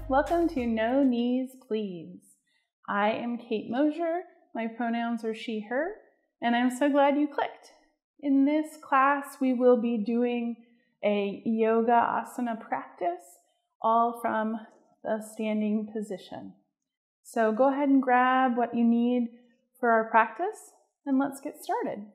welcome to No Knees Please. I am Kate Mosher, my pronouns are she, her, and I'm so glad you clicked. In this class, we will be doing a yoga asana practice, all from the standing position. So go ahead and grab what you need for our practice, and let's get started.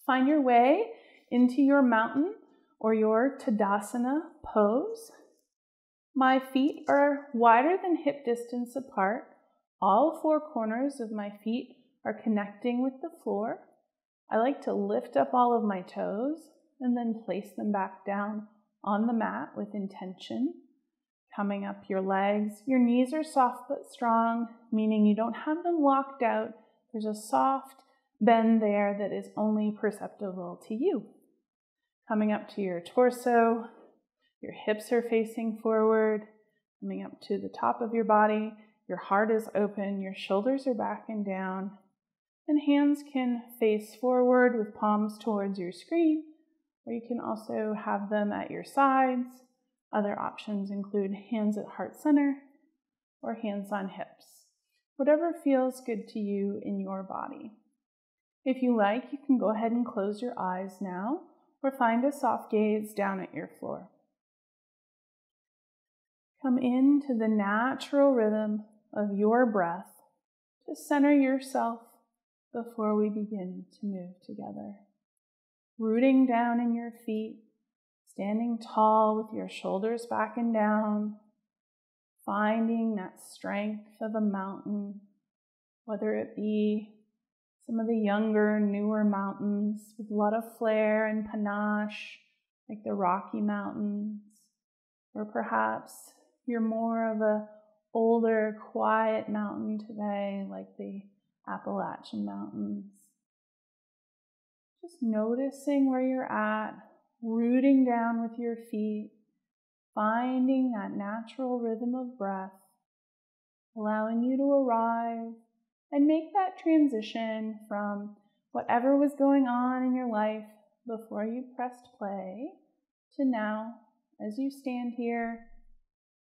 Find your way into your mountain or your Tadasana pose. My feet are wider than hip distance apart. All four corners of my feet are connecting with the floor. I like to lift up all of my toes and then place them back down on the mat with intention. Coming up your legs, your knees are soft but strong, meaning you don't have them locked out. There's a soft bend there that is only perceptible to you. Coming up to your torso, your hips are facing forward. Coming up to the top of your body, your heart is open, your shoulders are back and down, and hands can face forward with palms towards your screen, or you can also have them at your sides. Other options include hands at heart center or hands on hips, whatever feels good to you in your body. If you like, you can go ahead and close your eyes now or find a soft gaze down at your floor. Come into the natural rhythm of your breath to center yourself before we begin to move together. Rooting down in your feet, standing tall with your shoulders back and down, finding that strength of a mountain, whether it be some of the younger, newer mountains with a lot of flair and panache, like the Rocky Mountains, or perhaps you're more of a older, quiet mountain today, like the Appalachian Mountains. Just noticing where you're at, rooting down with your feet, finding that natural rhythm of breath, allowing you to arrive and make that transition from whatever was going on in your life before you pressed play to now, as you stand here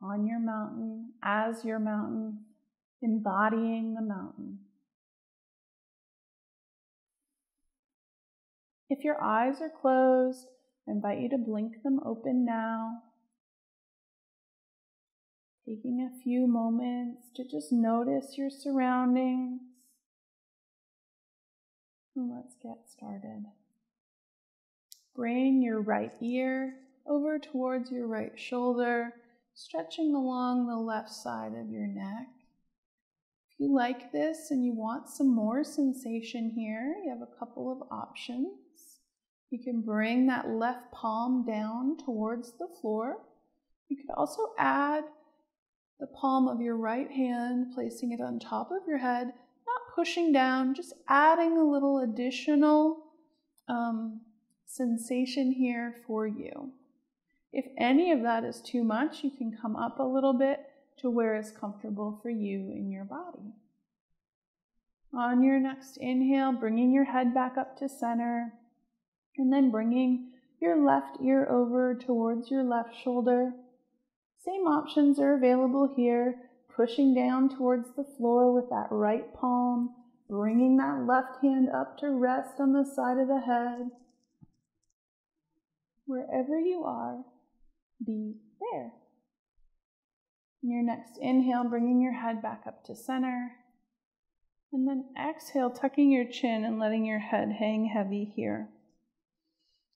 on your mountain, as your mountain, embodying the mountain. If your eyes are closed, I invite you to blink them open now, taking a few moments to just notice your surroundings. And let's get started. Bring your right ear over towards your right shoulder, stretching along the left side of your neck. If you like this and you want some more sensation here, you have a couple of options. You can bring that left palm down towards the floor. You could also add the palm of your right hand, placing it on top of your head, not pushing down, just adding a little additional sensation here for you. If any of that is too much, you can come up a little bit to where it's comfortable for you in your body. On your next inhale, bringing your head back up to center, and then bringing your left ear over towards your left shoulder. Same options are available here, pushing down towards the floor with that right palm, bringing that left hand up to rest on the side of the head. Wherever you are, be there. In your next inhale, bringing your head back up to center. And then exhale, tucking your chin and letting your head hang heavy here.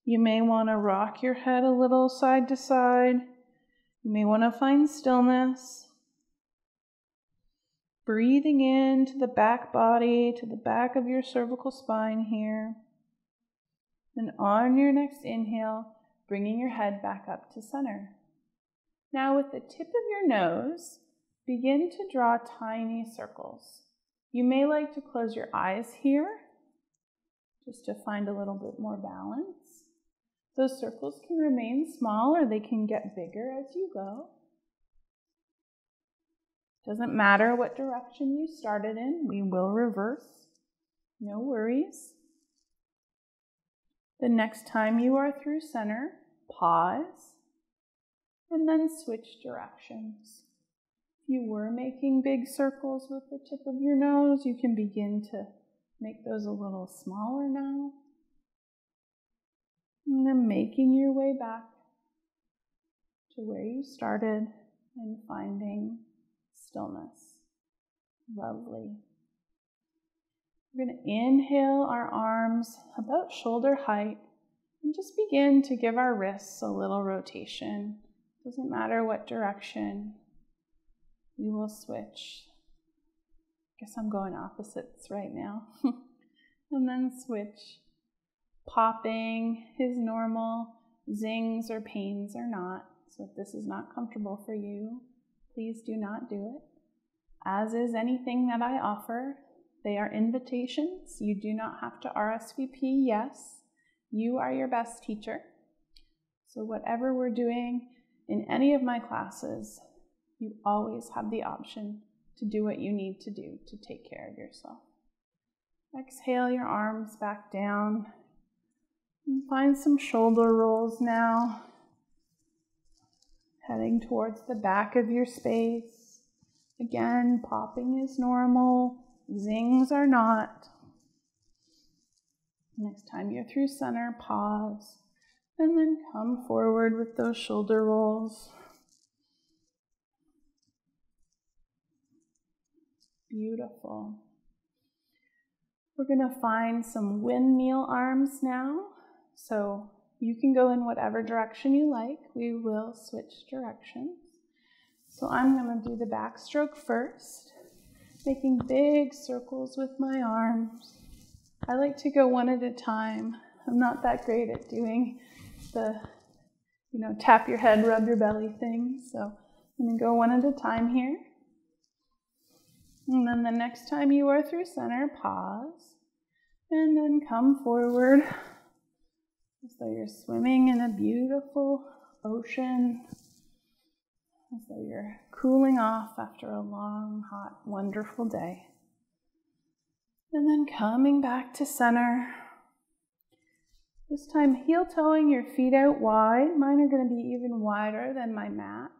You may want to rock your head a little side to side. You may want to find stillness. Breathing into the back body, to the back of your cervical spine here. And on your next inhale, bringing your head back up to center. Now with the tip of your nose, begin to draw tiny circles. You may like to close your eyes here, just to find a little bit more balance. Those circles can remain small or they can get bigger as you go. Doesn't matter what direction you started in, we will reverse. No worries. The next time you are through center, pause, and then switch directions. If you were making big circles with the tip of your nose, you can begin to make those a little smaller now. And then making your way back to where you started and finding stillness. Lovely. We're going to inhale our arms about shoulder height and just begin to give our wrists a little rotation. Doesn't matter what direction. We will switch. Guess I'm going opposites right now. And then switch. Popping is normal. Zings or pains are not. So if this is not comfortable for you, please do not do it. As is anything that I offer, they are invitations. You do not have to RSVP yes. You are your best teacher. So whatever we're doing in any of my classes, you always have the option to do what you need to do to take care of yourself. Exhale your arms back down. And find some shoulder rolls now. Heading towards the back of your space. Again, popping is normal. Zings are not. Next time you're through center, pause. And then come forward with those shoulder rolls. Beautiful. We're going to find some windmill arms now. So you can go in whatever direction you like. We will switch directions. So I'm going to do the backstroke first, making big circles with my arms. I like to go one at a time. I'm not that great at doing the, tap your head, rub your belly thing. So I'm going to go one at a time here. And then the next time you are through center, pause. And then come forward as though you're swimming in a beautiful ocean. As though you're cooling off after a long, hot, wonderful day. And then coming back to center. This time heel-toeing your feet out wide. Mine are going to be even wider than my mat.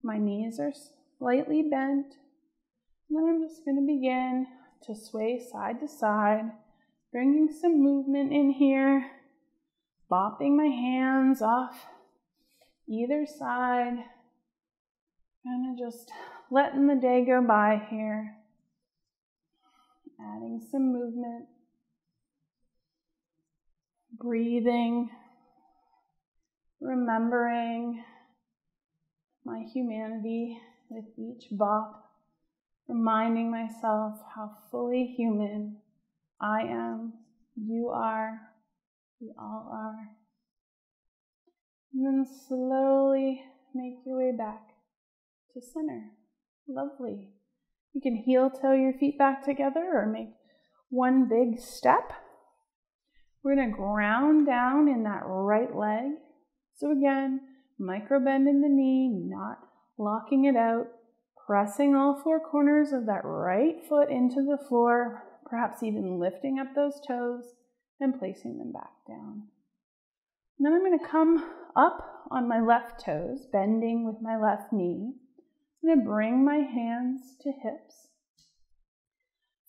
My knees are slightly bent. And then I'm just going to begin to sway side to side, bringing some movement in here, bopping my hands off either side, kind of just letting the day go by here, adding some movement, breathing, remembering my humanity with each bop, reminding myself how fully human I am, you are, we all are. And then slowly make your way back to center. Lovely. You can heel-toe your feet back together or make one big step. We're going to ground down in that right leg. So again, micro bend in the knee, not locking it out. Pressing all four corners of that right foot into the floor, perhaps even lifting up those toes and placing them back down. And then I'm going to come up on my left toes, bending with my left knee. I'm going to bring my hands to hips.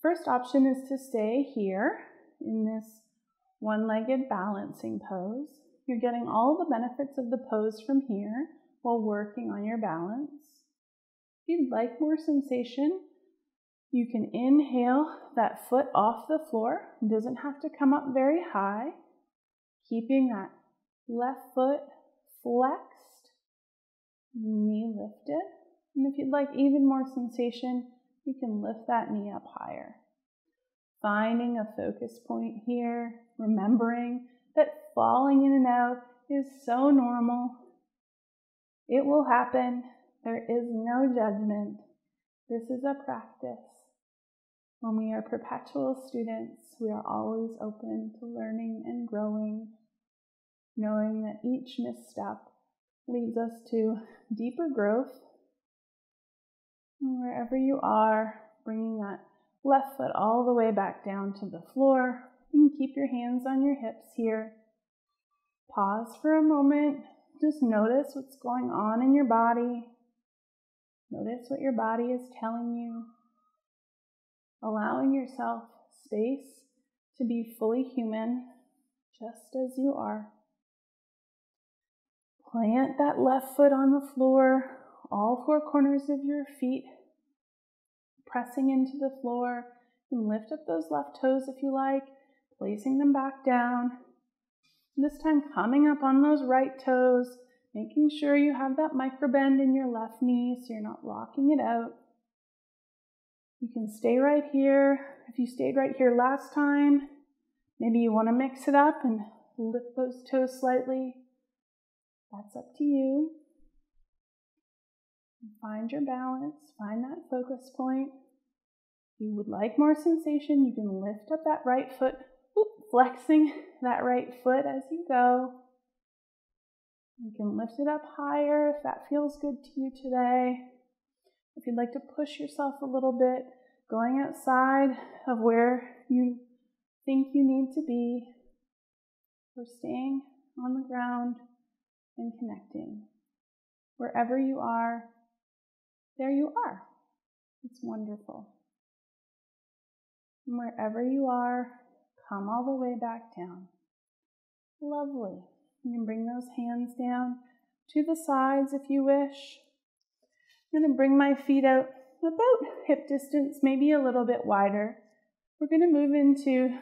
First option is to stay here in this one-legged balancing pose. You're getting all the benefits of the pose from here while working on your balance. If you'd like more sensation, you can inhale that foot off the floor. It doesn't have to come up very high. Keeping that left foot flexed, knee lifted. And if you'd like even more sensation, you can lift that knee up higher. Finding a focus point here, remembering that falling in and out is so normal. It will happen. There is no judgment. This is a practice. When we are perpetual students, we are always open to learning and growing, knowing that each misstep leads us to deeper growth. And wherever you are, bringing that left foot all the way back down to the floor. You can keep your hands on your hips here. Pause for a moment. Just notice what's going on in your body. Notice what your body is telling you. Allowing yourself space to be fully human, just as you are. Plant that left foot on the floor, all four corners of your feet pressing into the floor. And lift up those left toes if you like, placing them back down. And this time coming up on those right toes, making sure you have that micro bend in your left knee so you're not locking it out. You can stay right here. If you stayed right here last time, maybe you want to mix it up and lift those toes slightly. That's up to you. Find your balance, find that focus point. If you would like more sensation, you can lift up that right foot, flexing that right foot as you go. You can lift it up higher if that feels good to you today. If you'd like to push yourself a little bit, going outside of where you think you need to be, or staying on the ground and connecting. Wherever you are, there you are. It's wonderful. And wherever you are, come all the way back down. Lovely. You can bring those hands down to the sides if you wish. I'm going to bring my feet out about hip distance, maybe a little bit wider. We're going to move into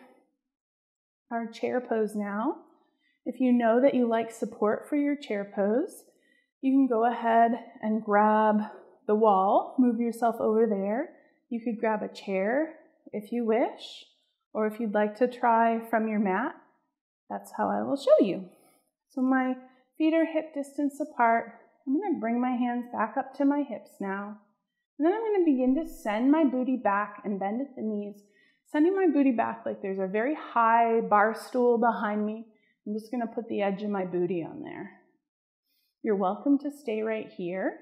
our chair pose now. If you know that you like support for your chair pose, you can go ahead and grab the wall, move yourself over there. You could grab a chair if you wish, or if you'd like to try from your mat, that's how I will show you. So my feet are hip distance apart. I'm going to bring my hands back up to my hips now. And then I'm going to begin to send my booty back and bend at the knees, sending my booty back like there's a very high bar stool behind me. I'm just going to put the edge of my booty on there. You're welcome to stay right here.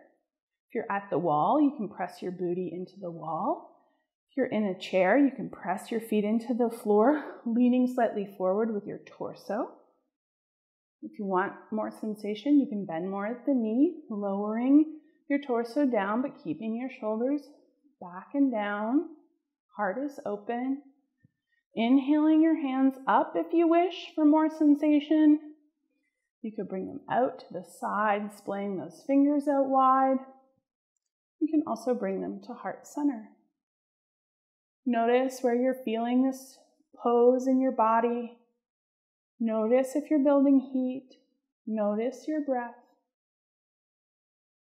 If you're at the wall, you can press your booty into the wall. If you're in a chair, you can press your feet into the floor, leaning slightly forward with your torso. If you want more sensation, you can bend more at the knee, lowering your torso down, but keeping your shoulders back and down. Heart is open. Inhaling your hands up if you wish for more sensation. You could bring them out to the side, splaying those fingers out wide. You can also bring them to heart center. Notice where you're feeling this pose in your body. Notice if you're building heat. Notice your breath.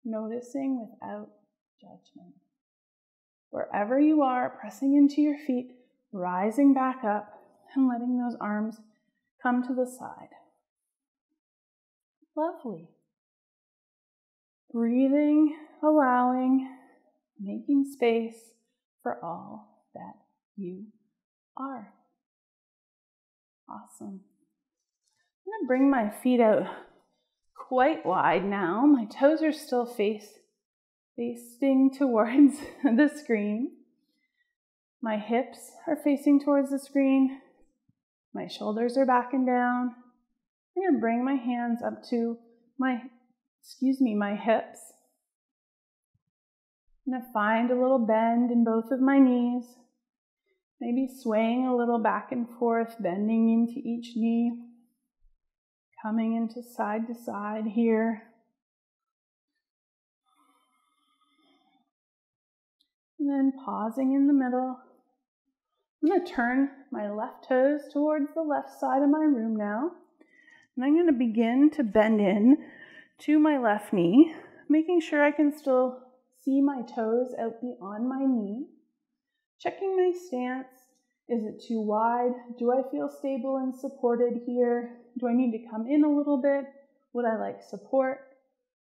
Noticing without judgment. Wherever you are, pressing into your feet, rising back up, and letting those arms come to the side. Lovely. Breathing, allowing, making space for all that you are. Awesome. I'm going to bring my feet out quite wide now. My toes are still facing towards the screen. My hips are facing towards the screen. My shoulders are back and down. I'm going to bring my hands up to my hips. I'm going to find a little bend in both of my knees. Maybe swaying a little back and forth, bending into each knee. Coming into side to side here. And then pausing in the middle. I'm going to turn my left toes towards the left side of my room now. And I'm going to begin to bend in to my left knee, making sure I can still see my toes out beyond my knee. Checking my stance. Is it too wide? Do I feel stable and supported here? Do I need to come in a little bit? Would I like support?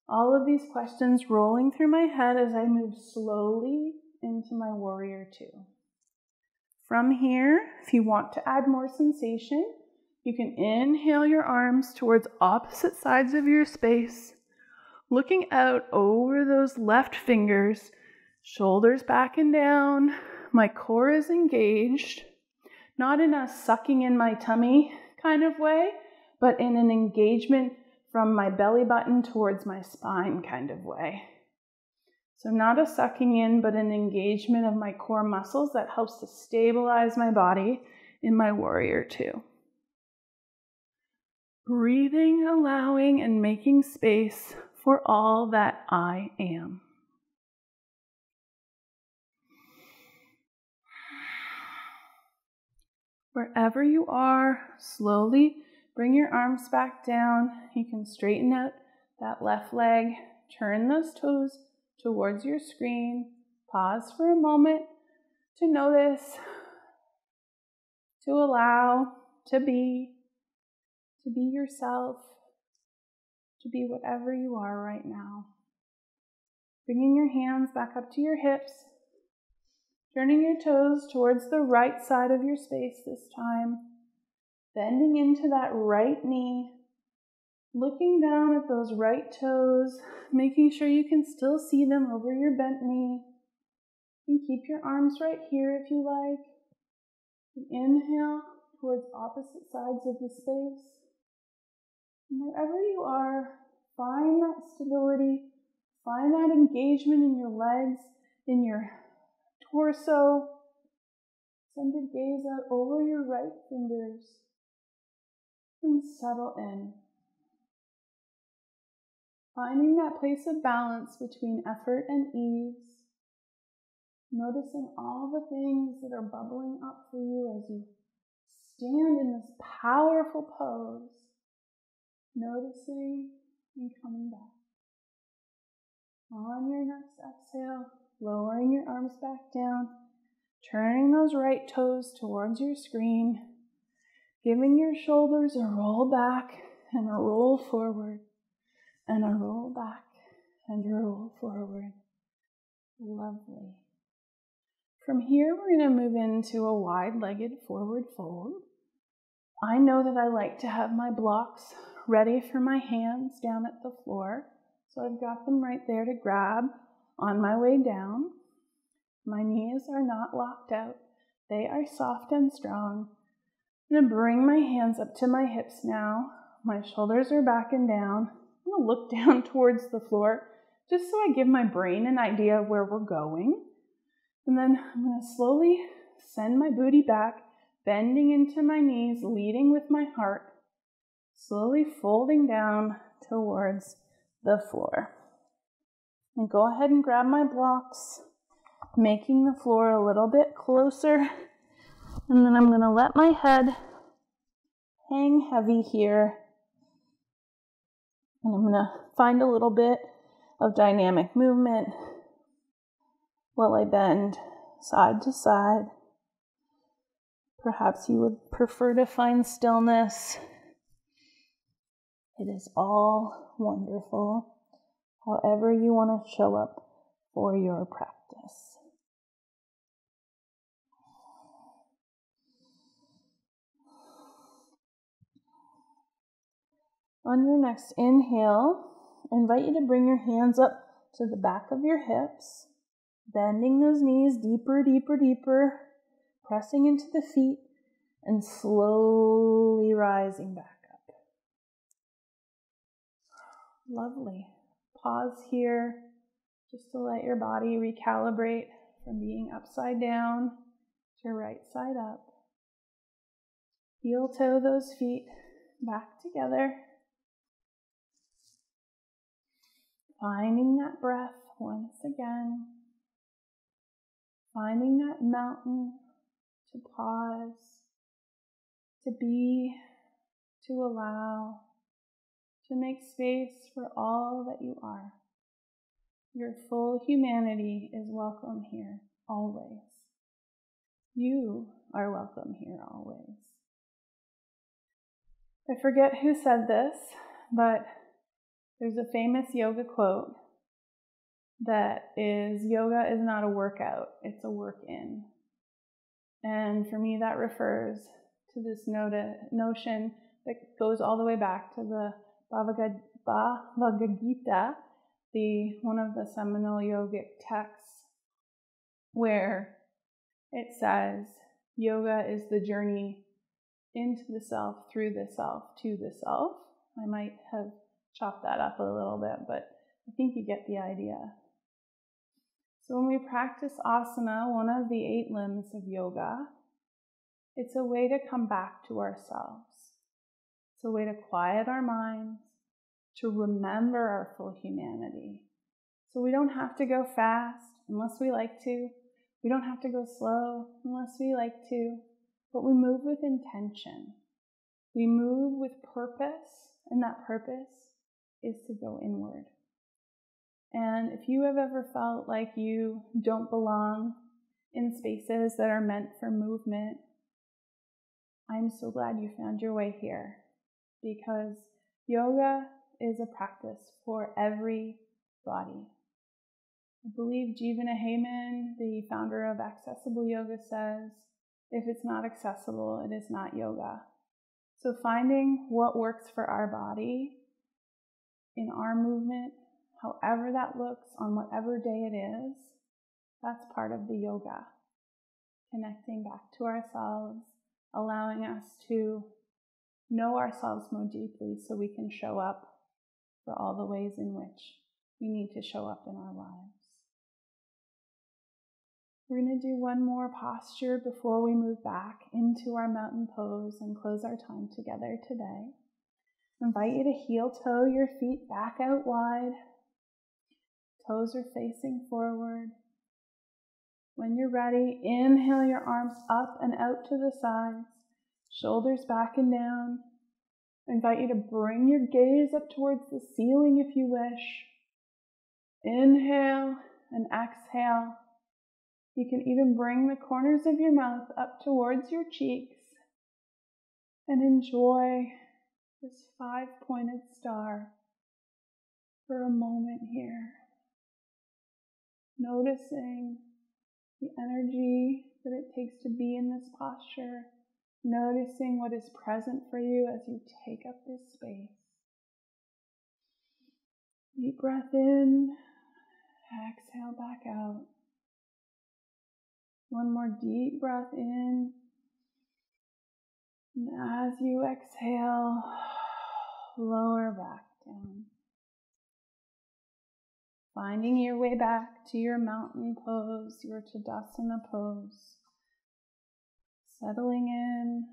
All of these questions rolling through my head as I move slowly into my warrior two. From here, if you want to add more sensation, you can inhale your arms towards opposite sides of your space, looking out over those left fingers, shoulders back and down. My core is engaged, not in a sucking in my tummy kind of way, but in an engagement from my belly button towards my spine kind of way. So not a sucking in, but an engagement of my core muscles that helps to stabilize my body in my warrior two. Breathing, allowing, and making space for all that I am. Wherever you are, slowly bring your arms back down. You can straighten out that left leg, turn those toes towards your screen. Pause for a moment to notice, to allow, to be yourself, to be whatever you are right now. Bringing your hands back up to your hips, turning your toes towards the right side of your space this time, bending into that right knee, looking down at those right toes, making sure you can still see them over your bent knee. You can keep your arms right here if you like. Inhale towards opposite sides of the space. And wherever you are, find that stability, find that engagement in your legs, in your torso. Send your gaze out over your right fingers and settle in. Finding that place of balance between effort and ease. Noticing all the things that are bubbling up for you as you stand in this powerful pose. Noticing and coming back. On your next exhale, lowering your arms back down, turning those right toes towards your screen, giving your shoulders a roll back and a roll forward, and a roll back and a roll forward. Lovely. From here, we're going to move into a wide-legged forward fold. I know that I like to have my blocks ready for my hands down at the floor, so I've got them right there to grab on my way down. My knees are not locked out. They are soft and strong. I'm going to bring my hands up to my hips now. My shoulders are back and down. I'm going to look down towards the floor just so I give my brain an idea of where we're going. And then I'm going to slowly send my booty back, bending into my knees, leading with my heart, slowly folding down towards the floor. And go ahead and grab my blocks, making the floor a little bit closer. And then I'm going to let my head hang heavy here. And I'm going to find a little bit of dynamic movement while I bend side to side. Perhaps you would prefer to find stillness. It is all wonderful, however you want to show up for your practice. On your next inhale, I invite you to bring your hands up to the back of your hips, bending those knees deeper, deeper, deeper, pressing into the feet, and slowly rising back up. Lovely. Pause here just to let your body recalibrate from being upside down to right side up. Heel toe those feet back together. Finding that breath once again. Finding that mountain to pause, to be, to allow, to make space for all that you are. Your full humanity is welcome here, always. You are welcome here, always. I forget who said this, but there's a famous yoga quote that is, yoga is not a workout, it's a work-in. And for me, that refers to this notion that goes all the way back to the Bhagavad Gita, one of the seminal yogic texts, where it says, yoga is the journey into the self, through the self, to the self. I might have chop that up a little bit, but I think you get the idea. So when we practice asana, one of the 8 limbs of yoga, it's a way to come back to ourselves. It's a way to quiet our minds, to remember our full humanity. So we don't have to go fast unless we like to. We don't have to go slow unless we like to. But we move with intention. We move with purpose, and that purpose is to go inward. And if you have ever felt like you don't belong in spaces that are meant for movement, I'm so glad you found your way here, because yoga is a practice for every body. I believe Jivana Heyman, the founder of Accessible Yoga, says, if it's not accessible, it is not yoga. So finding what works for our body in our movement, however that looks on whatever day it is, that's part of the yoga. Connecting back to ourselves, allowing us to know ourselves more deeply so we can show up for all the ways in which we need to show up in our lives. We're going to do one more posture before we move back into our mountain pose and close our time together today. I invite you to heel toe your feet back out wide. Toes are facing forward. When you're ready, inhale your arms up and out to the sides, shoulders back and down. I invite you to bring your gaze up towards the ceiling if you wish. Inhale and exhale. You can even bring the corners of your mouth up towards your cheeks and enjoy this 5-pointed star for a moment here. Noticing the energy that it takes to be in this posture. Noticing what is present for you as you take up this space. Deep breath in, exhale back out. One more deep breath in. And as you exhale, lower back down. Finding your way back to your mountain pose, your Tadasana pose. Settling in,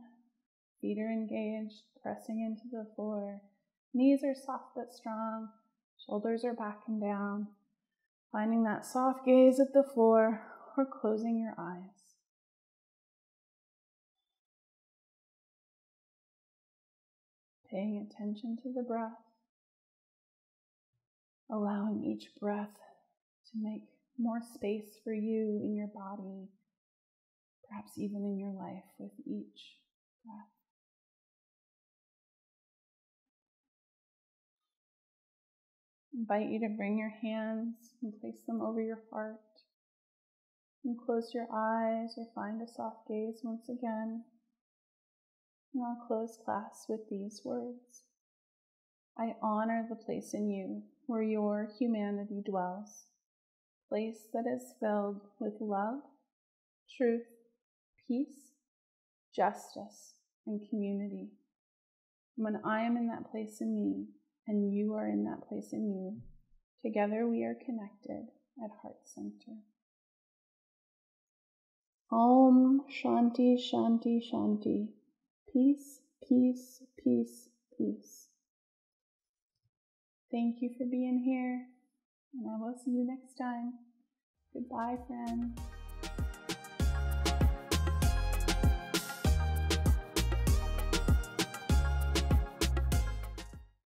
feet are engaged, pressing into the floor. Knees are soft but strong, shoulders are back and down. Finding that soft gaze at the floor or closing your eyes. Paying attention to the breath. Allowing each breath to make more space for you in your body, perhaps even in your life with each breath. I invite you to bring your hands and place them over your heart. And close your eyes or find a soft gaze once again. And I'll close class with these words. I honor the place in you where your humanity dwells, a place that is filled with love, truth, peace, justice, and community. When I am in that place in me, and you are in that place in you, together we are connected at Heart Center. Om Shanti Shanti Shanti. Peace, peace, peace, peace. Thank you for being here, and I will see you next time. Goodbye, friends.